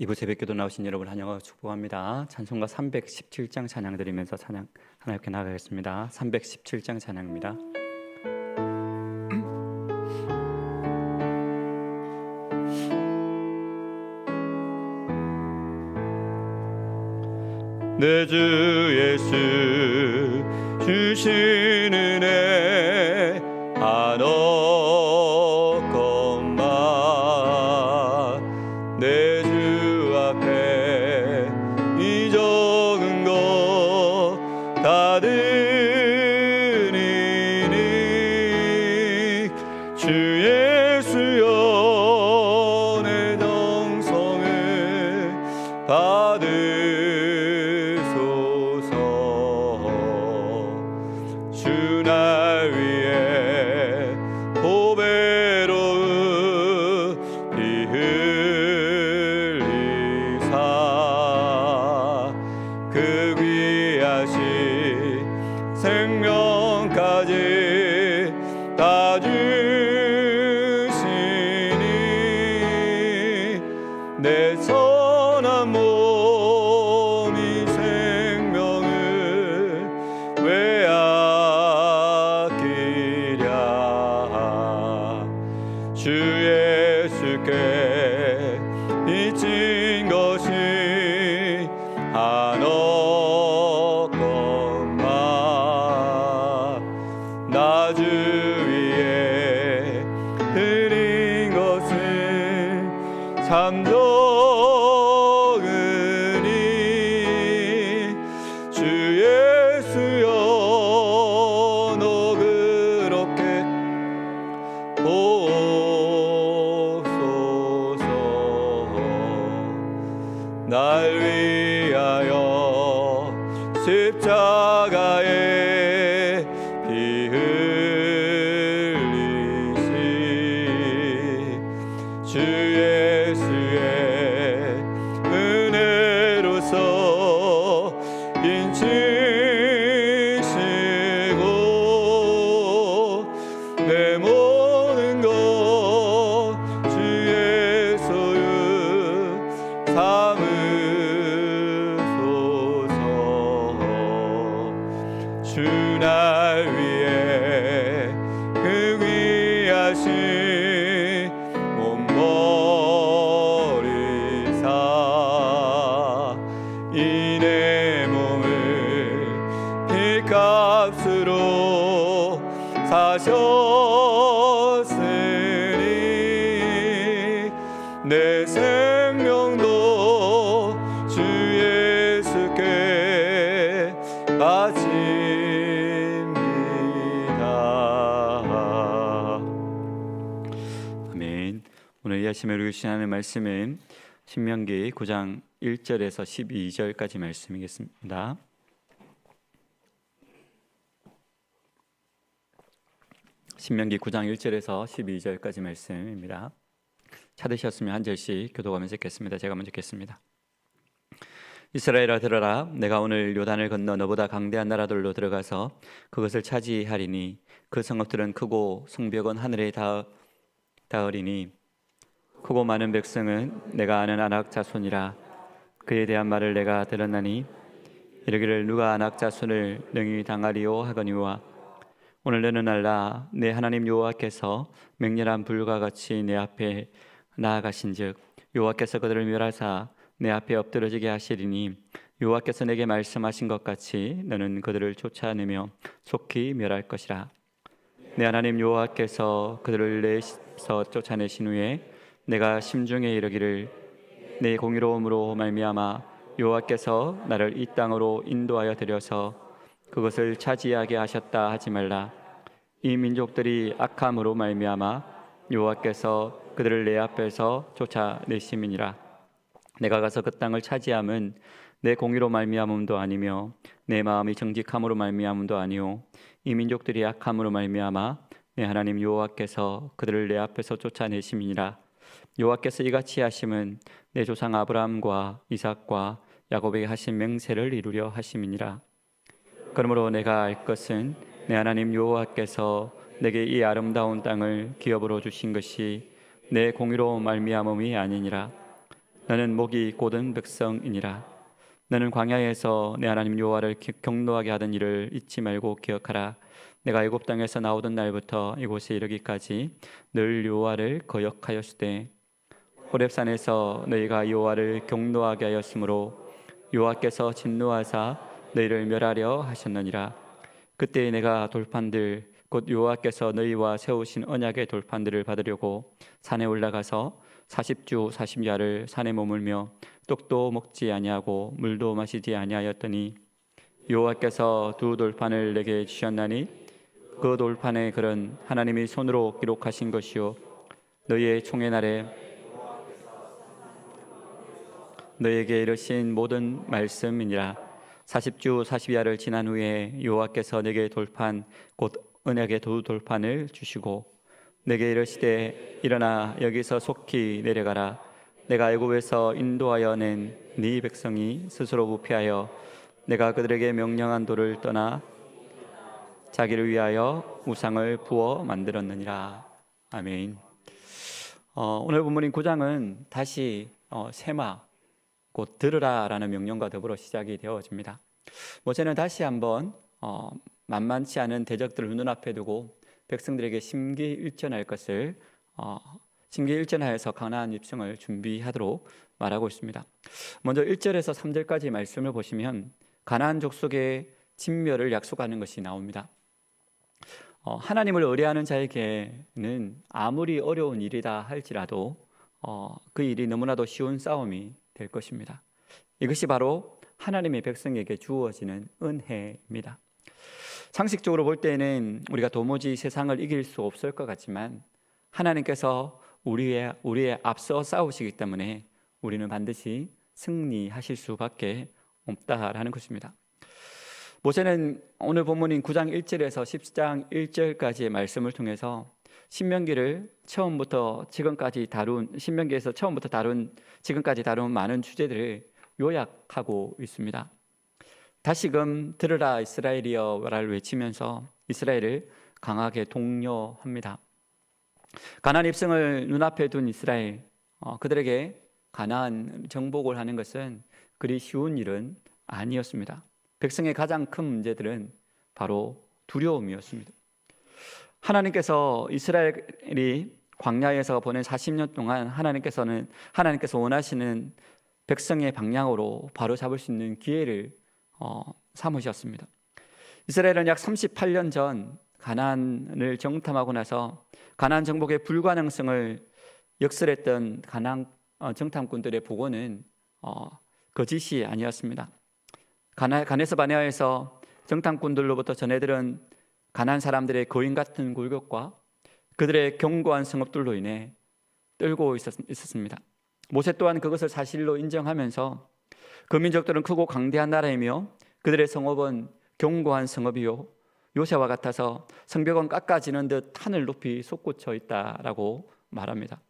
이부 새벽기도 나오신 여러분 환영하고 축복합니다. 찬송가 317장 찬양 드리면서 찬양 하나님께 나가겠습니다. 317장 찬양입니다. 내 주 예수 주신 은혜 한없건만 내 주 앞에 이 적은 것 다 드리니 주 예수여 내 정성을 받으 날 위해 보배로운 피 흘리사 그 귀하신 생명까지 다 주시니 내 선한 몸이 생명을 주 예수께 빚진 것이 한없건만 나 주 위에 드린 것은 참 적으니 주 예수여 너 그렇게 날 위하여 십자가에 피 흘리시 주 예수의 은혜로서 인치시고 내 모든 것 주 예수의 삼으소서 주 날 위해 그 귀하신 몸 버리사 이 내 몸을 피값으로 사셨으니 내 생명도 주 예수께 바칩니다. 아멘. 오늘 이 아침에 우리 주시는 말씀은 신명기 9장 1절에서 12절까지 말씀이겠습니다. 신명기 9장 1절에서 12절까지 말씀입니다. 찾으셨으면 한 절씩 교독하면서 읽겠습니다. 제가 먼저 읽겠습니다. 이스라엘아 들어라. 내가 오늘 요단을 건너 너보다 강대한 나라들로 들어가서 그것을 차지하리니 그 성읍들은 크고 성벽은 하늘에 닿으리니 크고 많은 백성은 내가 아는 아낙 자손이라. 그에 대한 말을 내가 들었나니 이르기를 누가 아낙 자손을 능히 당하리요 하거니와 오늘 너는 알라. 내 하나님 여호와께서 맹렬한 불과 같이 내 앞에 나아가신즉 여호와께서 그들을 멸하사 내 앞에 엎드러지게 하시리니 여호와께서 내게 말씀하신 것 같이 너는 그들을 쫓아내며 속히 멸할 것이라. 내 하나님 여호와께서 그들을 내서 쫓아내신 후에 내가 심중에 이르기를 내 공의로움으로 말미암아 여호와께서 나를 이 땅으로 인도하여 들여서 그것을 차지하게 하셨다 하지 말라. 이 민족들이 악함으로 말미암아 여호와께서 그들을 내 앞에서 쫓아내심이니라. 내가 가서 그 땅을 차지함은 내 공의로 말미암음도 아니며 내 마음이 정직함으로 말미암음도 아니오. 이 민족들이 악함으로 말미암아 내 하나님 여호와께서 그들을 내 앞에서 쫓아내심이니라. 여호와께서 이같이 하심은 내 조상 아브라함과 이삭과 야곱에게 하신 맹세를 이루려 하심이니라. 그러므로 내가 알 것은 내 하나님 여호와께서 내게 이 아름다운 땅을 기업으로 주신 것이 내 공의로 말미암음이 아니니라. 너는 목이 곧은 백성이니라. 너는 광야에서 내 하나님 여호와를 경노하게 하던 일을 잊지 말고 기억하라. 내가 애굽 땅에서 나오던 날부터 이곳에 이르기까지 늘 여호와를 거역하였으되 호렙산에서 너희가 여호와를 경노하게 하였으므로 여호와께서 진노하사 너희를 멸하려 하셨느니라. 그때 내가 돌판들 곧 여호와께서 너희와 세우신 언약의 돌판들을 받으려고 산에 올라가서 40주 40야를 산에 머물며 떡도 먹지 아니하고 물도 마시지 아니하였더니 여호와께서 두 돌판을 내게 주셨나니 그 돌판의 글은 하나님이 손으로 기록하신 것이요 너희의 총의 날에 너희에게 이르신 모든 말씀이니라. 40주 40야를 지난 후에 여호와께서 내게 돌판 곧 언약의 두 돌판을 주시고 내게 이르시되 일어나 여기서 속히 내려가라. 내가 애굽에서 인도하여 낸 네 백성이 스스로 부패하여 내가 그들에게 명령한 도를 떠나 자기를 위하여 우상을 부어 만들었느니라. 아멘. 오늘 본문인 9장은 다시 세마 곧 들으라라는 명령과 더불어 시작이 되어집니다. 모세는 다시 한번 만만치 않은 대적들을 눈앞에 두고 백성들에게 심기일전할 것을 심기일전하여서 가나안 입성을 준비하도록 말하고 있습니다. 먼저 1절에서 3절까지 말씀을 보시면 가나안 족속의 진멸을 약속하는 것이 나옵니다. 하나님을 의뢰하는 자에게는 아무리 어려운 일이다 할지라도 그 일이 너무나도 쉬운 싸움이 될 것입니다. 이것이 바로 하나님의 백성에게 주어지는 은혜입니다. 상식적으로 볼 때는 우리가 도무지 세상을 이길 수 없을 것 같지만 하나님께서 우리의 앞서 싸우시기 때문에 우리는 반드시 승리하실 수밖에 없다라는 것입니다. 모세는 오늘 본문인 9장 1절에서 10장 1절까지의 말씀을 통해서 신명기에서 처음부터 다룬 지금까지 다룬 많은 주제들을 요약하고 있습니다. 다시금 들으라 이스라엘이여를 외치면서 이스라엘을 강하게 독려합니다. 가나안 입성을 눈앞에 둔 이스라엘, 그들에게 가나안 정복을 하는 것은 그리 쉬운 일은 아니었습니다. 백성의 가장 큰 문제들은 바로 두려움이었습니다. 하나님께서 이스라엘이 광야에서 보낸 40년 동안 하나님께서 원하시는 백성의 방향으로 바로 잡을 수 있는 기회를 삼으셨습니다. 이스라엘은 약 38년 전 가나안을 정탐하고 나서 가나안 정복의 불가능성을 역설했던 가나안 정탐꾼들의 보고는 거짓이 아니었습니다. 가네스 바네아에서 정탐꾼들로부터 전해들은 가나안 사람들의 거인 같은 굴격과 그들의 견고한 성읍들로 인해 떨고 있었습니다. 모세 또한 그것을 사실로 인정하면서 그 민족들은 크고 강대한 나라이며 그들의 성읍은 견고한 성읍이요 요새와 같아서 성벽은 깎아지는 듯 하늘 높이 솟구쳐 있다라고 말합니다.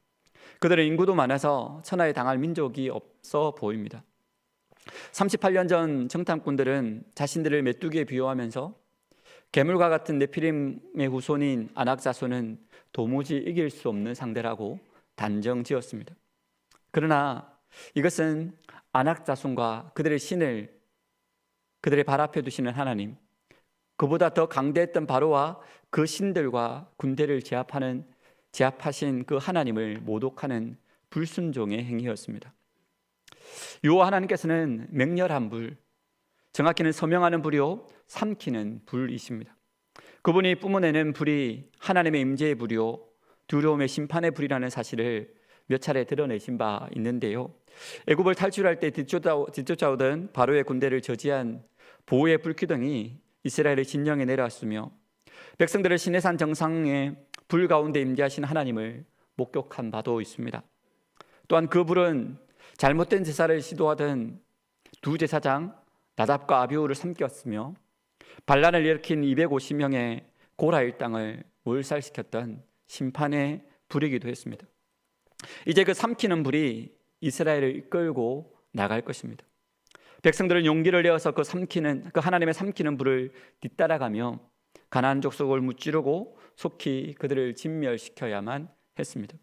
그들은 인구도 많아서 천하에 당할 민족이 없어 보입니다. 38년 전 정탐꾼들은 자신들을 메뚜기에 비유하면서 괴물과 같은 네피림의 후손인 아낙 자손은 도무지 이길 수 없는 상대라고 단정지었습니다. 그러나 이것은 아낙 자손과 그들의 신을 그들의 발 앞에 두시는 하나님, 그보다 더 강대했던 바로와 그 신들과 군대를 제압하신 그 하나님을 모독하는 불순종의 행위였습니다. 여호와 하나님께서는 맹렬한 불, 정확히는 서명하는 불이요 삼키는 불이십니다. 그분이 뿜어내는 불이 하나님의 임재의 불이요 두려움의 심판의 불이라는 사실을 몇 차례 드러내신 바 있는데요, 애굽을 탈출할 때 뒤쫓아오던 바로의 군대를 저지한 보호의 불기둥이 이스라엘의 진영에 내려왔으며 백성들을 시내산 정상에 불 가운데 임재하신 하나님을 목격한 바도 있습니다. 또한 그 불은 잘못된 제사를 시도하던 두 제사장 나답과 아비후를 삼켰으며 반란을 일으킨 250명의 고라 일당을 몰살시켰던 심판의 불이기도 했습니다. 이제 그 삼키는 불이 이스라엘을 이끌고 나갈 것입니다. 백성들은 용기를 내어서 그 하나님의 삼키는 불을 뒤따라가며 가나안 족속을 무찌르고 속히 그들을 진멸시켜야만 했습니다.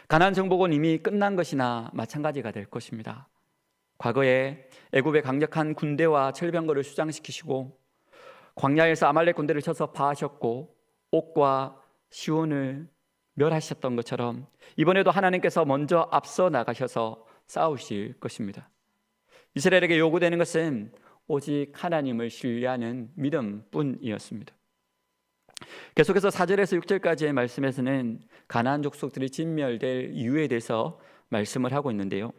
가나안 정복은 이미 끝난 것이나 마찬가지가 될 것입니다. 과거에 애굽의 강력한 군대와 철병거를 수장시키시고 광야에서 아말렉 군대를 쳐서 파하셨고 옥과 시온을 멸하셨던 것처럼 이번에도 하나님께서 먼저 앞서 나가셔서 싸우실 것입니다. 이스라엘에게 요구되는 것은 오직 하나님을 신뢰하는 믿음뿐이었습니다. 계속해서 4절에서 6절까지의 말씀에서는 가나안 족속들이 진멸될 이유에 대해서 말씀을 하고 있는데요,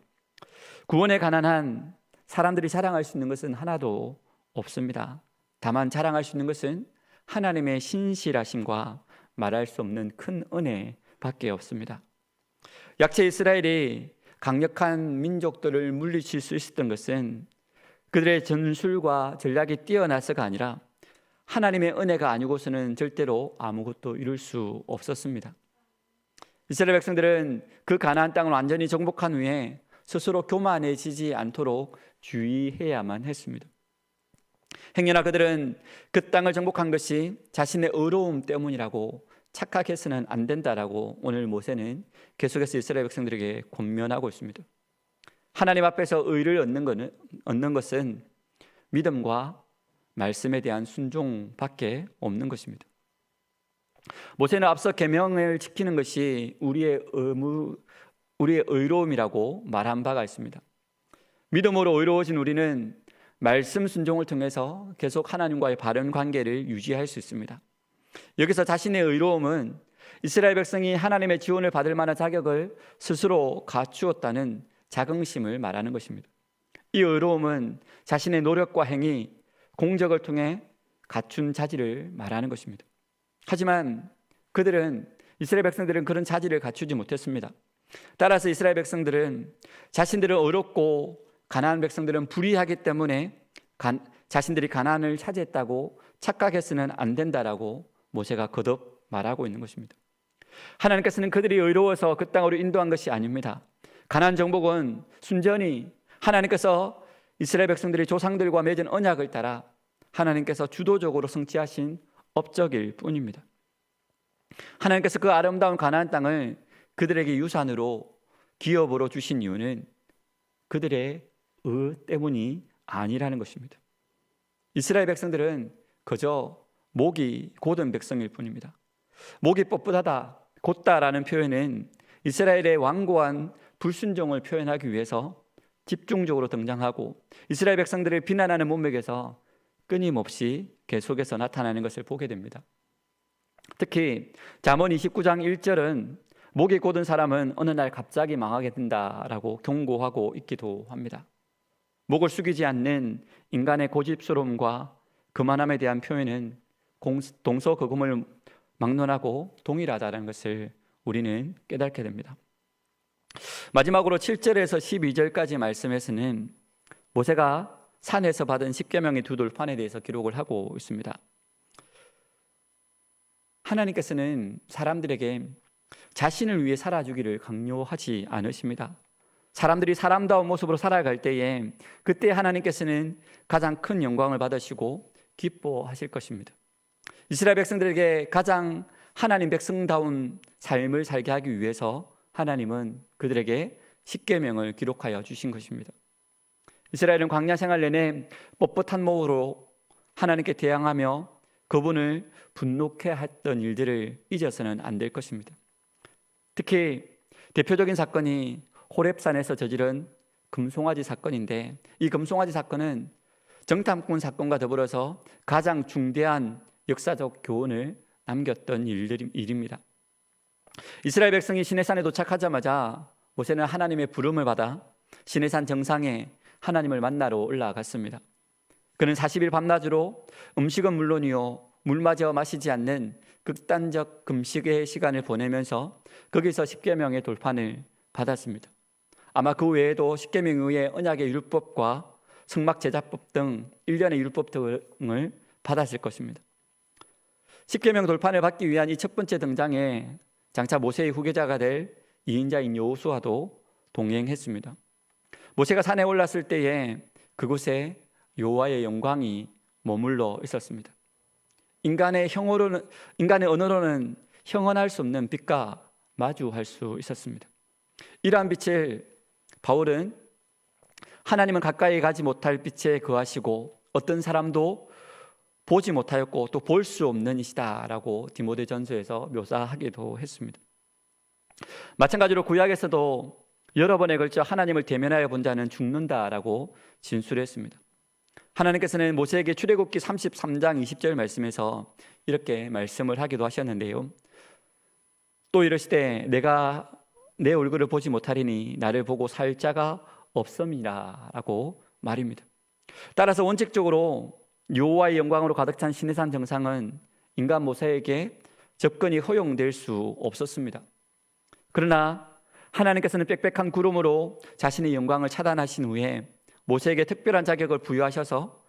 구원에 가난한 사람들이 자랑할 수 있는 것은 하나도 없습니다. 다만 자랑할 수 있는 것은 하나님의 신실하심과 말할 수 없는 큰 은혜밖에 없습니다. 약체 이스라엘이 강력한 민족들을 물리칠 수 있었던 것은 그들의 전술과 전략이 뛰어나서가 아니라 하나님의 은혜가 아니고서는 절대로 아무것도 이룰 수 없었습니다. 이스라엘 백성들은 그 가나안 땅을 완전히 정복한 후에 스스로 교만해지지 않도록 주의해야만 했습니다. 행여나 그들은 그 땅을 정복한 것이 자신의 의로움 때문이라고 착각해서는 안 된다라고 오늘 모세는 계속해서 이스라엘 백성들에게 권면하고 있습니다. 하나님 앞에서 의를 얻는 것은 믿음과 말씀에 대한 순종밖에 없는 것입니다. 모세는 앞서 계명을 지키는 것이 우리의 의로움이라고 말한 바가 있습니다. 믿음으로 의로워진 우리는 말씀 순종을 통해서 계속 하나님과의 바른 관계를 유지할 수 있습니다. 여기서 자신의 의로움은 이스라엘 백성이 하나님의 지원을 받을 만한 자격을 스스로 갖추었다는 자긍심을 말하는 것입니다. 이 의로움은 자신의 노력과 행위, 공적을 통해 갖춘 자질을 말하는 것입니다. 하지만 이스라엘 백성들은 그런 자질을 갖추지 못했습니다. 따라서 이스라엘 백성들은 자신들은 어렵고 가나안 백성들은 불의하기 때문에 자신들이 가나안을 차지했다고 착각해서는 안 된다라고 모세가 거듭 말하고 있는 것입니다. 하나님께서는 그들이 의로워서 그 땅으로 인도한 것이 아닙니다. 가나안 정복은 순전히 하나님께서 이스라엘 백성들이 조상들과 맺은 언약을 따라 하나님께서 주도적으로 성취하신 업적일 뿐입니다. 하나님께서 그 아름다운 가나안 땅을 그들에게 유산으로 기업으로 주신 이유는 그들의 의 때문이 아니라는 것입니다. 이스라엘 백성들은 그저 목이 곧은 백성일 뿐입니다. 목이 뻣뻣하다, 곧다라는 표현은 이스라엘의 완고한 불순종을 표현하기 위해서 집중적으로 등장하고 이스라엘 백성들을 비난하는 문맥에서 끊임없이 계속해서 나타나는 것을 보게 됩니다. 특히 잠언 29장 1절은 목이 곧은 사람은 어느 날 갑자기 망하게 된다라고 경고하고 있기도 합니다. 목을 숙이지 않는 인간의 고집스러움과 교만함에 대한 표현은 동서고금을 막론하고 동일하다는 것을 우리는 깨닫게 됩니다. 마지막으로 7절에서 12절까지 말씀에서는 모세가 산에서 받은 십계명의 두 돌판에 대해서 기록을 하고 있습니다. 하나님께서는 사람들에게 자신을 위해 살아주기를 강요하지 않으십니다. 사람들이 사람다운 모습으로 살아갈 때에 그때 하나님께서는 가장 큰 영광을 받으시고 기뻐하실 것입니다. 이스라엘 백성들에게 가장 하나님 백성다운 삶을 살게 하기 위해서 하나님은 그들에게 십계명을 기록하여 주신 것입니다. 이스라엘은 광야 생활 내내 뻣뻣한 몸으로 하나님께 대항하며 그분을 분노케 했던 일들을 잊어서는 안 될 것입니다. 특히 대표적인 사건이 호렙산에서 저지른 금송아지 사건인데, 이 금송아지 사건은 정탐꾼 사건과 더불어서 가장 중대한 역사적 교훈을 남겼던 일입니다. 이스라엘 백성이 시내산에 도착하자마자 모세는 하나님의 부름을 받아 시내산 정상에 하나님을 만나러 올라갔습니다. 그는 40일 밤낮으로 음식은 물론이요 물마저 마시지 않는 극단적 금식의 시간을 보내면서 거기서 십계명의 돌판을 받았습니다. 아마 그 외에도 십계명 이후에 언약의 율법과 성막 제자법 등 일련의 율법 등을 받았을 것입니다. 십계명 돌판을 받기 위한 이 첫 번째 등장에 장차 모세의 후계자가 될 이인자인 여호수아도 동행했습니다. 모세가 산에 올랐을 때에 그곳에 여호와의 영광이 머물러 있었습니다. 인간의 언어로는 형언할 수 없는 빛과 마주할 수 있었습니다. 이러한 빛을 바울은 하나님은 가까이 가지 못할 빛에 거하시고 어떤 사람도 보지 못하였고 또 볼 수 없는 이시다라고 디모데전서에서 묘사하기도 했습니다. 마찬가지로 구약에서도 여러 번에 걸쳐 하나님을 대면하여 본 자는 죽는다라고 진술했습니다. 하나님께서는 모세에게 출애굽기 33장 20절 말씀에서 이렇게 말씀을 하기도 하셨는데요. 또 이르시되 내가 내 얼굴을 보지 못하리니 나를 보고 살 자가 없음이라 라고 말입니다. 따라서 원칙적으로 여호와의 영광으로 가득 찬 시내산 정상은 인간 모세에게 접근이 허용될 수 없었습니다. 그러나 하나님께서는 빽빽한 구름으로 자신의 영광을 차단하신 후에 모세에게 특별한 자격을 부여하셔서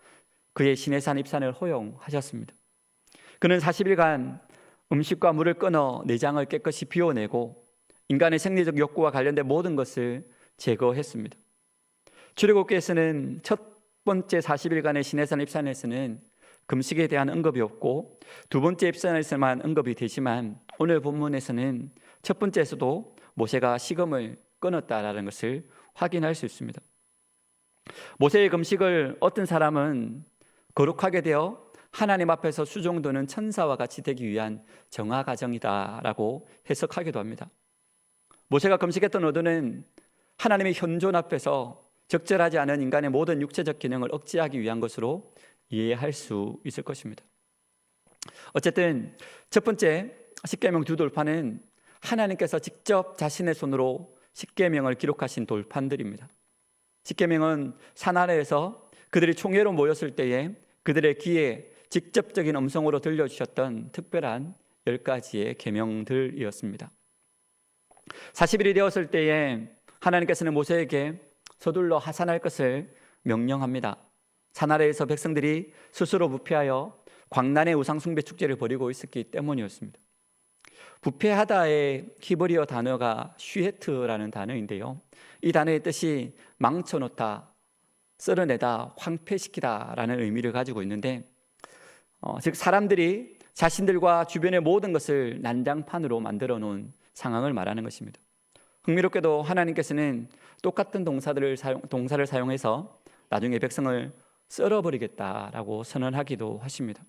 그의 시내산 입산을 허용하셨습니다. 그는 40일간 음식과 물을 끊어 내장을 깨끗이 비워내고 인간의 생리적 욕구와 관련된 모든 것을 제거했습니다. 출애굽기에서는 첫 번째 40일간의 시내산 입산에서는 금식에 대한 언급이 없고 두 번째 입산에서만 언급이 되지만 오늘 본문에서는 첫 번째에서도 모세가 식음을 끊었다라는 것을 확인할 수 있습니다. 모세의 금식을 어떤 사람은 거룩하게 되어 하나님 앞에서 수종도는 천사와 같이 되기 위한 정화 과정이다라고 해석하기도 합니다. 모세가 금식했던 의도는 하나님의 현존 앞에서 적절하지 않은 인간의 모든 육체적 기능을 억제하기 위한 것으로 이해할 수 있을 것입니다. 어쨌든 첫 번째 십계명 두 돌판은 하나님께서 직접 자신의 손으로 십계명을 기록하신 돌판들입니다. 십계명은 산 아래에서 그들이 총회로 모였을 때에 그들의 귀에 직접적인 음성으로 들려주셨던 특별한 10가지의 계명들이었습니다. 40일이 되었을 때에 하나님께서는 모세에게 서둘러 하산할 것을 명령합니다. 산 아래에서 백성들이 스스로 부패하여 광란의 우상 숭배 축제를 벌이고 있었기 때문이었습니다. 부패하다의 히브리어 단어가 슈헤트라는 단어인데요. 이 단어의 뜻이 망쳐놓다, 쓸어내다, 황폐시키다라는 의미를 가지고 있는데 즉 사람들이 자신들과 주변의 모든 것을 난장판으로 만들어 놓은 상황을 말하는 것입니다. 흥미롭게도 하나님께서는 똑같은 동사를 사용해서 나중에 백성을 썰어버리겠다라고 선언하기도 하십니다.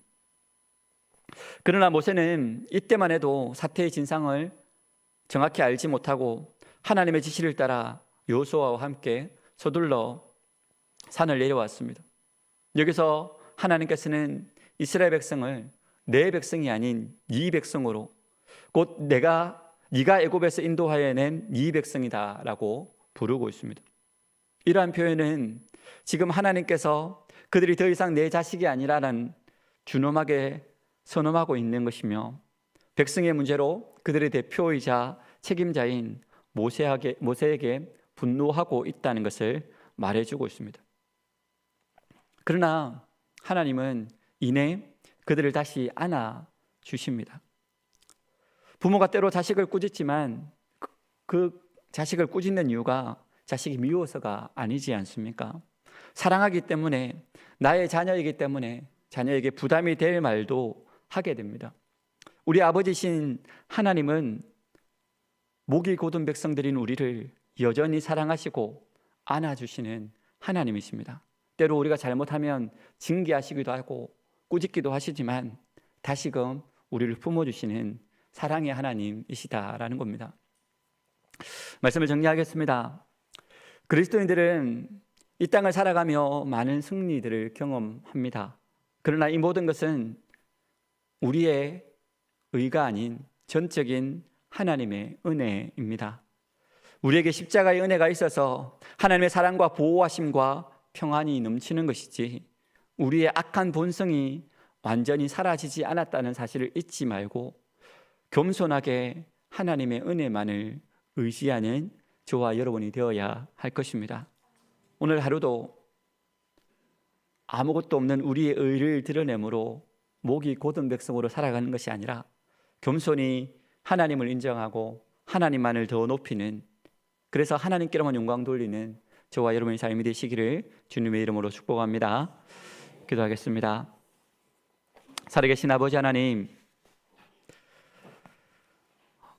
그러나 모세는 이때만 해도 사태의 진상을 정확히 알지 못하고 하나님의 지시를 따라 여호수아와 함께 서둘러 산을 내려왔습니다. 여기서 하나님께서는 이스라엘 백성을 내 백성이 아닌 네 백성으로 곧 네가 애굽에서 인도하여 낸 네 백성이다라고 부르고 있습니다. 이러한 표현은 지금 하나님께서 그들이 더 이상 내 자식이 아니라는 준엄하게 선언하고 있는 것이며 백성의 문제로 그들의 대표이자 책임자인 모세에게 분노하고 있다는 것을 말해주고 있습니다. 그러나 하나님은 이내 그들을 다시 안아주십니다. 부모가 때로 자식을 꾸짖지만 그 자식을 꾸짖는 이유가 자식이 미워서가 아니지 않습니까? 사랑하기 때문에, 나의 자녀이기 때문에 자녀에게 부담이 될 말도 하게 됩니다. 우리 아버지신 하나님은 목이 곧은 백성들인 우리를 여전히 사랑하시고 안아주시는 하나님이십니다. 때로 우리가 잘못하면 징계하시기도 하고 꾸짖기도 하시지만 다시금 우리를 품어주시는 사랑의 하나님이시다라는 겁니다. 말씀을 정리하겠습니다. 그리스도인들은 이 땅을 살아가며 많은 승리들을 경험합니다. 그러나 이 모든 것은 우리의 의가 아닌 전적인 하나님의 은혜입니다. 우리에게 십자가의 은혜가 있어서 하나님의 사랑과 보호하심과 평안이 넘치는 것이지 우리의 악한 본성이 완전히 사라지지 않았다는 사실을 잊지 말고 겸손하게 하나님의 은혜만을 의지하는 저와 여러분이 되어야 할 것입니다. 오늘 하루도 아무것도 없는 우리의 의를 드러내므로 목이 곧은 백성으로 살아가는 것이 아니라 겸손히 하나님을 인정하고 하나님만을 더 높이는, 그래서 하나님께로만 영광 돌리는 저와 여러분의 삶이 되시기를 주님의 이름으로 축복합니다. 기도하겠습니다. 살아계신 아버지 하나님,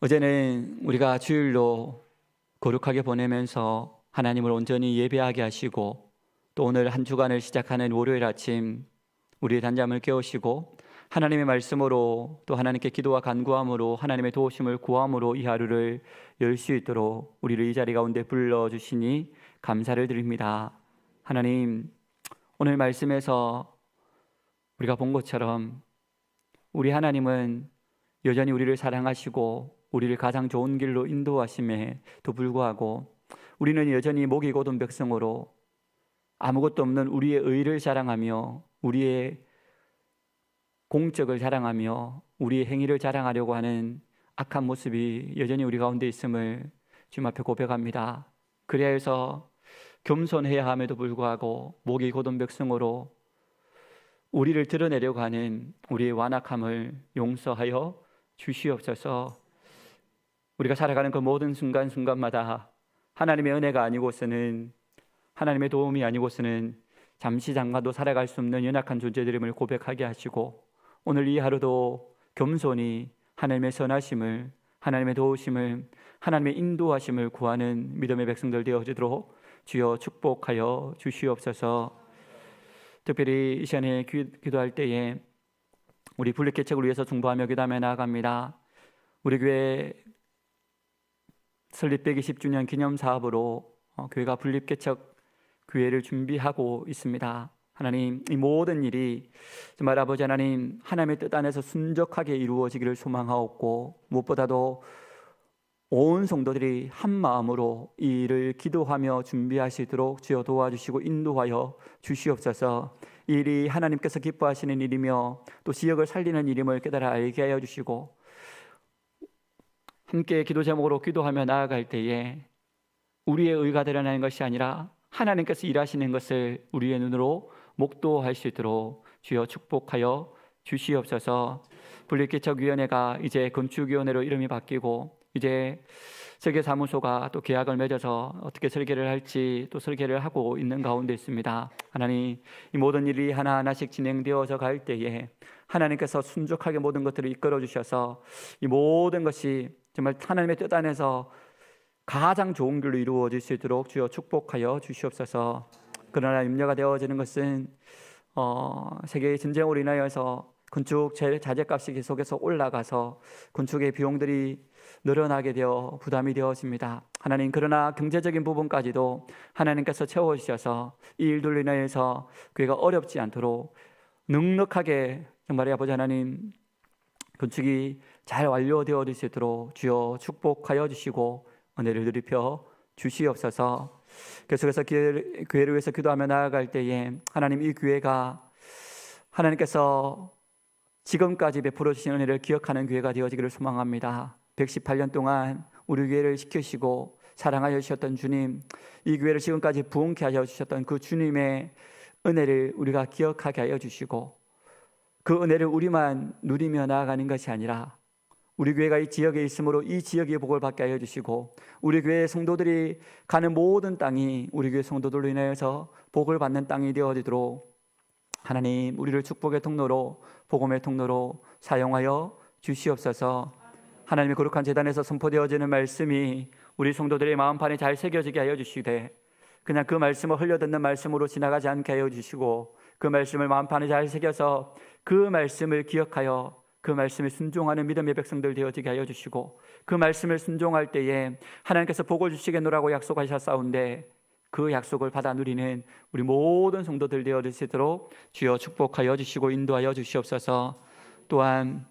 어제는 우리가 주일로 거룩하게 보내면서 하나님을 온전히 예배하게 하시고, 또 오늘 한 주간을 시작하는 월요일 아침 우리의 단잠을 깨우시고 하나님의 말씀으로, 또 하나님께 기도와 간구함으로, 하나님의 도우심을 구함으로 이 하루를 열 수 있도록 우리를 이 자리 가운데 불러주시니 감사를 드립니다. 하나님, 오늘 말씀에서 우리가 본 것처럼 우리 하나님은 여전히 우리를 사랑하시고 우리를 가장 좋은 길로 인도하심에도 불구하고 우리는 여전히 목이 곧은 백성으로 아무것도 없는 우리의 의를 자랑하며 우리의 공적을 자랑하며 우리의 행위를 자랑하려고 하는 악한 모습이 여전히 우리 가운데 있음을 주님 앞에 고백합니다. 그래야 해서 겸손해야 함에도 불구하고 목이 곧은 백성으로 우리를 드러내려고 하는 우리의 완악함을 용서하여 주시옵소서. 우리가 살아가는 그 모든 순간순간마다 하나님의 은혜가 아니고서는, 하나님의 도움이 아니고서는 잠시 잠깐도 살아갈 수 없는 연약한 존재들임을 고백하게 하시고, 오늘 이 하루도 겸손히 하나님의 선하심을, 하나님의 도우심을, 하나님의 인도하심을 구하는 믿음의 백성들 되어지도록 주여 축복하여 주시옵소서. 특별히 이 시간에 기도할 때에 우리 분립개척을 위해서 중보하며 기도하며 나아갑니다. 우리 교회 설립 120주년 기념 사업으로 교회가 분립개척 교회를 준비하고 있습니다. 하나님, 이 모든 일이 정말 아버지 하나님, 하나님의 뜻 안에서 순적하게 이루어지기를 소망하옵고, 무엇보다도 온 성도들이 한 마음으로 이 일을 기도하며 준비하시도록 주여 도와주시고 인도하여 주시옵소서. 이 일이 하나님께서 기뻐하시는 일이며 또 지역을 살리는 일임을 깨달아 알게 하여 주시고, 함께 기도 제목으로 기도하며 나아갈 때에 우리의 의가 드러나는 것이 아니라 하나님께서 일하시는 것을 우리의 눈으로 목도할 수 있도록 주여 축복하여 주시옵소서. 분립개척위원회가 이제 건축위원회로 이름이 바뀌고, 이제 설계사무소가 또 계약을 맺어서 어떻게 설계를 할지 또 설계를 하고 있는 가운데 있습니다. 하나님, 이 모든 일이 하나하나씩 진행되어져 갈 때에 하나님께서 순종하게 모든 것들을 이끌어 주셔서 이 모든 것이 정말 하나님의 뜻 안에서 가장 좋은 길로 이루어질 수 있도록 주여 축복하여 주시옵소서. 그러나 염려가 되어지는 것은 세계의 전쟁으로 인하여서 건축 자재값이 계속해서 올라가서 건축의 비용들이 늘어나게 되어 부담이 되어집니다. 하나님, 그러나 경제적인 부분까지도 하나님께서 채워주셔서 이 일들로 인하여서 교회가 어렵지 않도록 넉넉하게 정말 아버지 하나님 건축이 잘 완료되어질 수 있도록 주여 축복하여 주시고 은혜를 드리펴 주시옵소서. 계속해서 교회를 위해서 기도하며 나아갈 때에 하나님, 이 교회가 하나님께서 지금까지 베풀어 주신 은혜를 기억하는 교회가 되어지기를 소망합니다. 118년 동안 우리 교회를 지키시고 사랑하여 주셨던 주님, 이 교회를 지금까지 부흥케 하여 주셨던 그 주님의 은혜를 우리가 기억하게 하여 주시고, 그 은혜를 우리만 누리며 나아가는 것이 아니라 우리 교회가 이 지역에 있으므로 이 지역의 복을 받게 하여 주시고, 우리 교회 성도들이 가는 모든 땅이 우리 교회 성도들로 인하여서 복을 받는 땅이 되어지도록 하나님, 우리를 축복의 통로로, 복음의 통로로 사용하여 주시옵소서. 하나님의 거룩한 제단에서 선포되어지는 말씀이 우리 성도들의 마음판에 잘 새겨지게 하여 주시되, 그냥 그 말씀을 흘려듣는 말씀으로 지나가지 않게 하여 주시고, 그 말씀을 마음판에 잘 새겨서 그 말씀을 기억하여 그 말씀에 순종하는 믿음의 백성들 되어지게 하여 주시고, 그 말씀을 순종할 때에 하나님께서 복을 주시겠노라고 약속하셨사온데 그 약속을 받아 누리는 우리 모든 성도들 되어지도록 주여 축복하여 주시고 인도하여 주시옵소서. 또한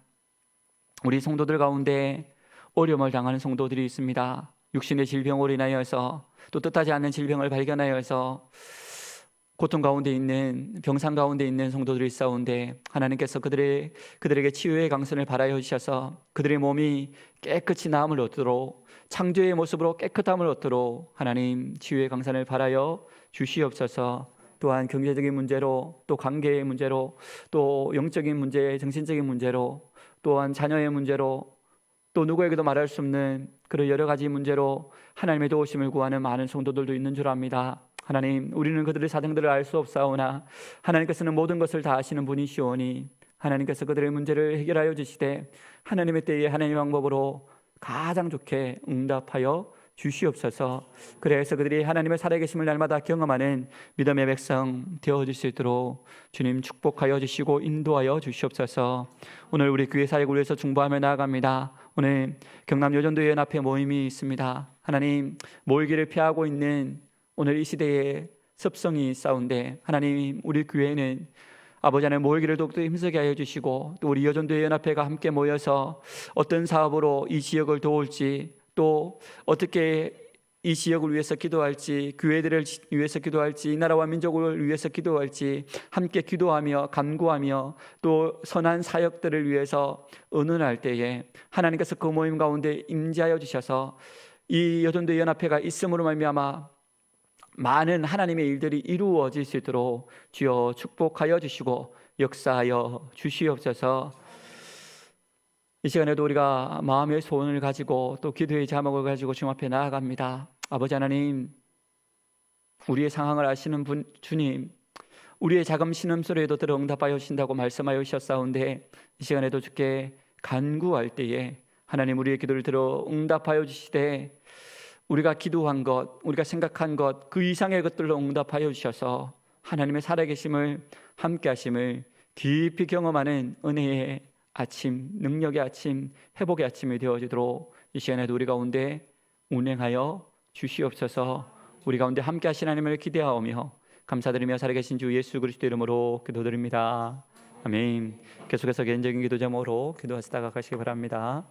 우리 성도들 가운데 어려움을 당하는 성도들이 있습니다. 육신의 질병으로 인하여서 또 뜻하지 않는 질병을 발견하여서 고통 가운데 있는, 병상 가운데 있는 성도들이 있사온데 하나님께서 그들에게 치유의 강선을 바라여 주셔서 그들의 몸이 깨끗이 나음을 얻도록, 창조의 모습으로 깨끗함을 얻도록 하나님 치유의 강선을 바라여 주시옵소서. 또한 경제적인 문제로, 또 관계의 문제로, 또 영적인 문제, 정신적인 문제로, 또한 자녀의 문제로, 또 누구에게도 말할 수 없는 그런 여러 가지 문제로 하나님의 도우심을 구하는 많은 성도들도 있는 줄 압니다. 하나님, 우리는 그들의 사정들을 알 수 없사오나 하나님께서는 모든 것을 다 아시는 분이시오니 하나님께서 그들의 문제를 해결하여 주시되 하나님의 때에 하나님의 방법으로 가장 좋게 응답하여 주시옵소서. 그래서 그들이 하나님의 살아계심을 날마다 경험하는 믿음의 백성 되어줄 수 있도록 주님 축복하여 주시고 인도하여 주시옵소서. 오늘 우리 교회 사역을 위해서 중보하며 나아갑니다. 오늘 경남 여전도회 연합회 모임이 있습니다. 하나님, 모이기를 피하고 있는 오늘 이 시대에 습성이 싸운데 하나님, 우리 교회는 아버지 하나님 모이기를 더욱더 힘쓰게 하여 주시고, 또 우리 여전도회 연합회가 함께 모여서 어떤 사업으로 이 지역을 도울지, 또 어떻게 이 지역을 위해서 기도할지, 교회들을 위해서 기도할지, 이 나라와 민족을 위해서 기도할지 함께 기도하며 간구하며 또 선한 사역들을 위해서 의논할 때에 하나님께서 그 모임 가운데 임재하여 주셔서 이 여전도회 연합회가 있음으로 말미암아 많은 하나님의 일들이 이루어질 수 있도록 주여 축복하여 주시고 역사하여 주시옵소서. 이 시간에도 우리가 마음의 소원을 가지고 또 기도의 자목을 가지고 주님 앞에 나아갑니다. 아버지 하나님, 우리의 상황을 아시는 분 주님, 우리의 작은 신음소리에도 들어 응답하여 주신다고 말씀하여 주셨사온데, 이 시간에도 주께 간구할 때에 하나님 우리의 기도를 들어 응답하여 주시되, 우리가 기도한 것, 우리가 생각한 것, 그 이상의 것들로 응답하여 주셔서 하나님의 살아계심을, 함께 하심을 깊이 경험하는 은혜의 아침, 능력의 아침, 회복의 아침이 되어지도록 이 시간에도 우리 가운데 운행하여 주시옵소서. 우리 가운데 함께 하신 하나님을 기대하오며 감사드리며 살아계신 주 예수 그리스도 이름으로 기도드립니다. 아멘. 계속해서 개인적인 기도 제목으로 기도하시다가 가시기 바랍니다.